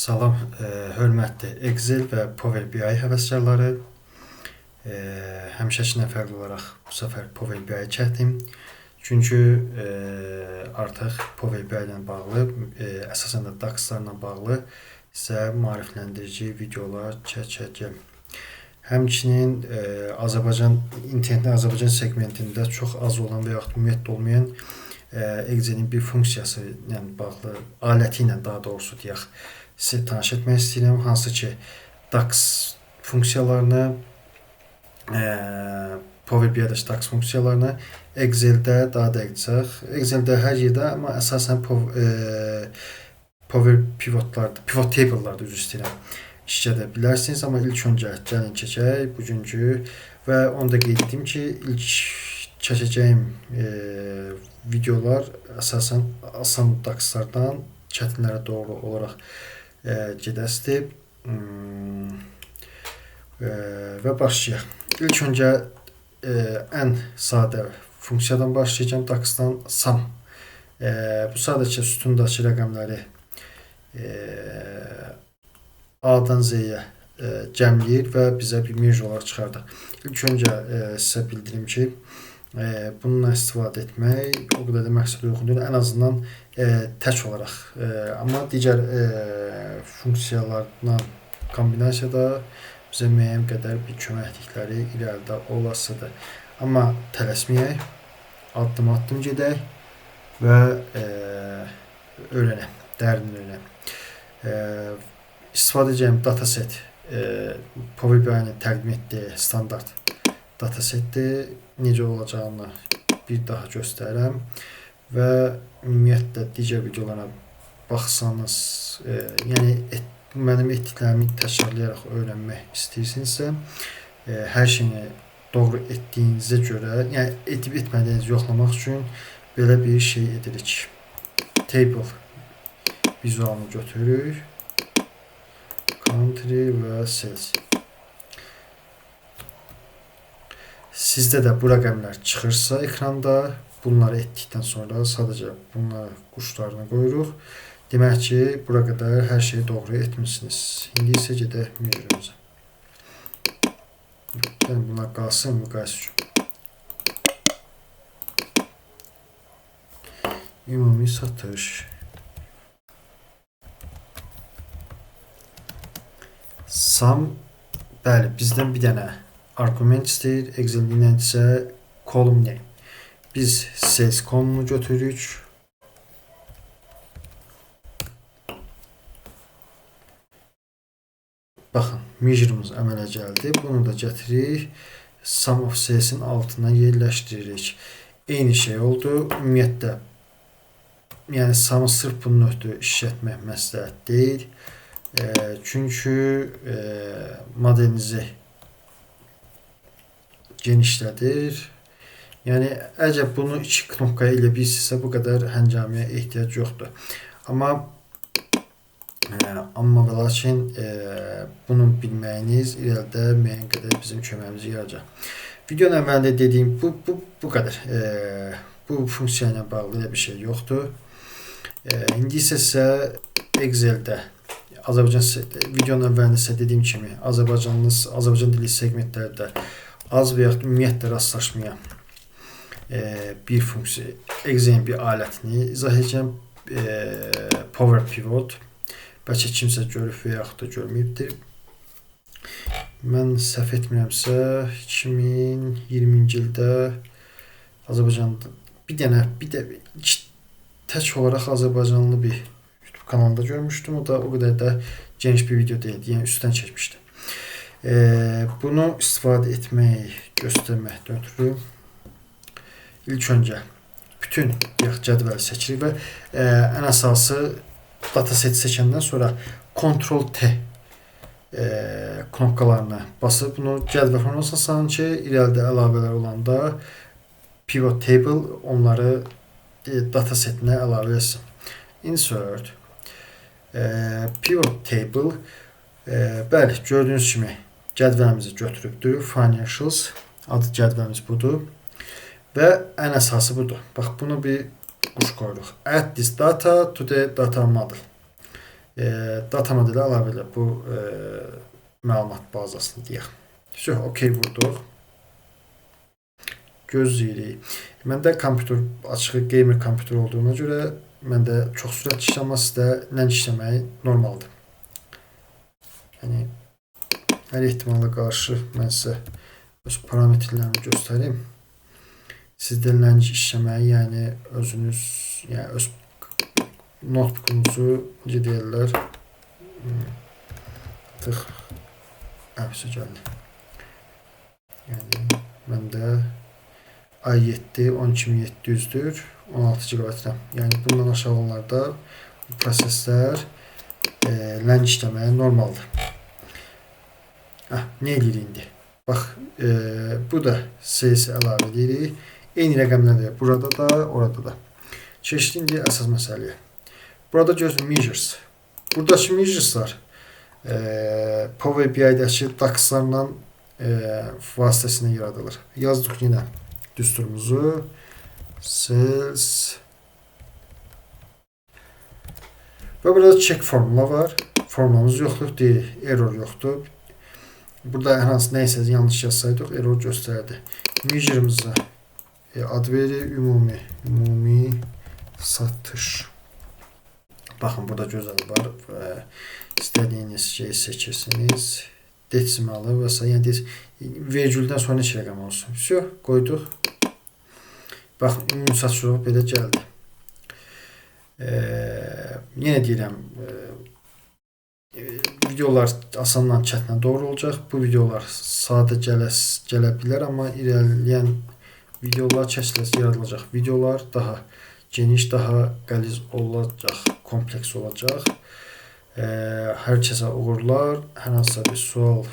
Salam, hörmətli Excel və Power BI həvəskarları. Həmişəkindən fərqli olaraq bu səfər Power BI çəkdim. Çünki artıq Power BI ilə bağlı, əsasən də DAX-larla bağlı sizə maarifləndirici videolar çəkəcəm. Həmçinin internetin Azərbaycan segmentində çox az olan və yaxud ümumiyyətlə olmayan Excel'in bir funksiyası ilə bağlı, aləti ilə daha doğrusu deyək, sizə tanış etmək istəyirəm. Hansı ki, DAX funksiyalarını, Power BI-də DAX funksiyalarını Excel'də daha dəqiq, Excel'də hər yerdə, amma əsasən Power pivot table'larda üzr istəyirəm, işlədə bilərsiniz. Amma ilk öncə gəlin keçək bugünkü və onu da qeyd etdim ki, ilk çəkəcəyim videolar əsasən asan DAX-lardan çətinlərə doğru olaraq gedəsidir və başlayaq. İlk öncə ən sadə funksiyadan başlayacağım, DAX-dan sum. Bu sadəcə sütundakı rəqəmləri A-dan Z-yə cəmləyir və bizə bir merge olaraq çıxardır. İlk öncə sizə bildirim ki, bununla istifadə etmək o qədər də məqsədə uyğun deyil, ən azından tək olaraq. Amma digər funksiyalarla kombinasiyada bizə müəyyən qədər bir köməklikləri irəlidə olasıdır. Amma tələsməyək, addım-addım gedək və öyrənək, dərin öyrənək. İstifadə edəcəyim dataset Power BI-nin təqdim etdiyi standart datasetdir. Necə olacağını bir daha göstərirəm və ümumiyyətlə digər videolara baxsanız, yəni mənim etdiklərimi təkrarlayaraq öyrənmək istəyirsinizsə, hər şeyini doğru etdiyinizə görə, yəni edib etmədiyinizi yoxlamaq üçün belə bir şey edirik. Table vizualını götürürük. Country və sales. Sizdə də bu rəqəmlər çıxırsa ekranda, bunları etdikdən sonra sadəcə bunları quşlarını qoyuruq. Demək ki, bura qədər hər şeyi doğru etmişsiniz. İndi isə gedək merge'imizə. Yəni bunlar qalsın müqayisə üçün. Ümumi satış. Sum, bəli, bizdən bir dənə arqument istəyir. Excel-lə isə column name. Biz sales column-unu götürürük. Baxın, measure'ımız əmələ gəldi. Bunu da gətiririk. Sum of sales'in altına yerləşdiririk. Eyni şey oldu. Ümumiyyətlə, yəni sum'ı sırf bunun ötürü işlətmək məsləhət deyil. Çünki modelinizi genişlədir. Yəni, əgər bunu 2 knopkaya ilə bilsinizsə, bu qədər həncamiyə ehtiyac yoxdur. Amma və lakin bunu bilməyiniz irəlidə müəyyən qədər bizim köməyimizi yarayacaq. Videonun əvvəlində dediyim bu qədər. Bu funksiya ilə bağlı elə bir şey yoxdur. İndi isə sizə Excel'də videonun əvvəlində sizə dediyim kimi Azərbaycan dili segmentlərdə az və yaxud ümumiyyətlə rastlaşmayan bir funksiya, Excel'in bir alətini izah edəcəm. Power Pivot. Bəlkə kimsə görüb və yaxud da görməyibdir. Mən səhv etmirəmsə 2020-ci ildə Azərbaycanda bir də tək olaraq Azərbaycanlı bir YouTube kanalında görmüşdüm. O da o qədər də geniş bir video deyildi. Yəni üstdən çəkmişdi. Bunu istifadə etmək, göstərməkdən ötürü ilk öncə bütün cədvəli seçirik və ən əsası dataset seçəndən sonra Ctrl+T knopkalarına basıb bunu cədvəl formasına salın ki, irəlidə əlavələr olanda pivot table onları datasetinə əlavə etsin. Insert pivot table. Bəli, gördüyünüz kimi cədvəlimizi götürübdür. Financials adı cədvəlimiz budur. Və ən əsası budur. Bax, bunu bir quş qoyuruq. Add this data to the data model. Data modeli əlavə elə bu məlumat bazasını deyək. OK vurduq. Gözləyirik. Məndə kompüter açığı gamer kompüter olduğuna görə məndə çox sürətli işləmə, sizdə ləng işləməyi normaldır. Yəni hər ehtimala qarşı mən sizə öz parametrlərini göstərim. Sizdə ləng işləməyi, yəni özünüz, yəni öz notebookunuzu necə deyirlər, gəldi. Yəni məndə i7 12700-dür, 16 GB RAM. Yəni bundan aşağı olanlarda proseslər ləng işləməyə normaldır. Nə edirik indi? Bax, bu da CS əlavə edirik. Eyni rəqəmlərdir. Burada da, orada da. Keçdik indi əsas məsələyə. Burada görürsünüz measures. Buradakı measureslar Power BI-dəki DAX-larla vasitəsilə yaradılır. Yazdıq yenə düsturumuzu. Sales. Və burada check formula var. Formulamız yoxdur, deyil, error yoxdur. Burada hər hansı nəysə yanlış yazsaydıq, error göstərdi. Measure'ımıza ad veririk, ümumi satış. Baxın, burada gözəl var. İstədiyiniz şeyi seçirsiniz. Desimalı və s. Yəni vergüldən sonra neçə rəqəm olsun. Qoyduq. Baxın, ümumi satış belə gəldi. Yenə deyirəm, videolar asandan çətinə doğru olacaq. Bu videolar sadə gələ bilər, amma irəliləyən videolar çəkiləcək, yaradılacaq. Videolar daha geniş, daha qəliz olacaq, kompleks olacaq. Hər kəsə uğurlar. Hər hansısa bir sual,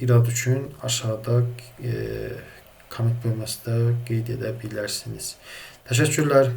irad üçün aşağıda komment bölməsində qeyd edə bilərsiniz. Təşəkkürlər.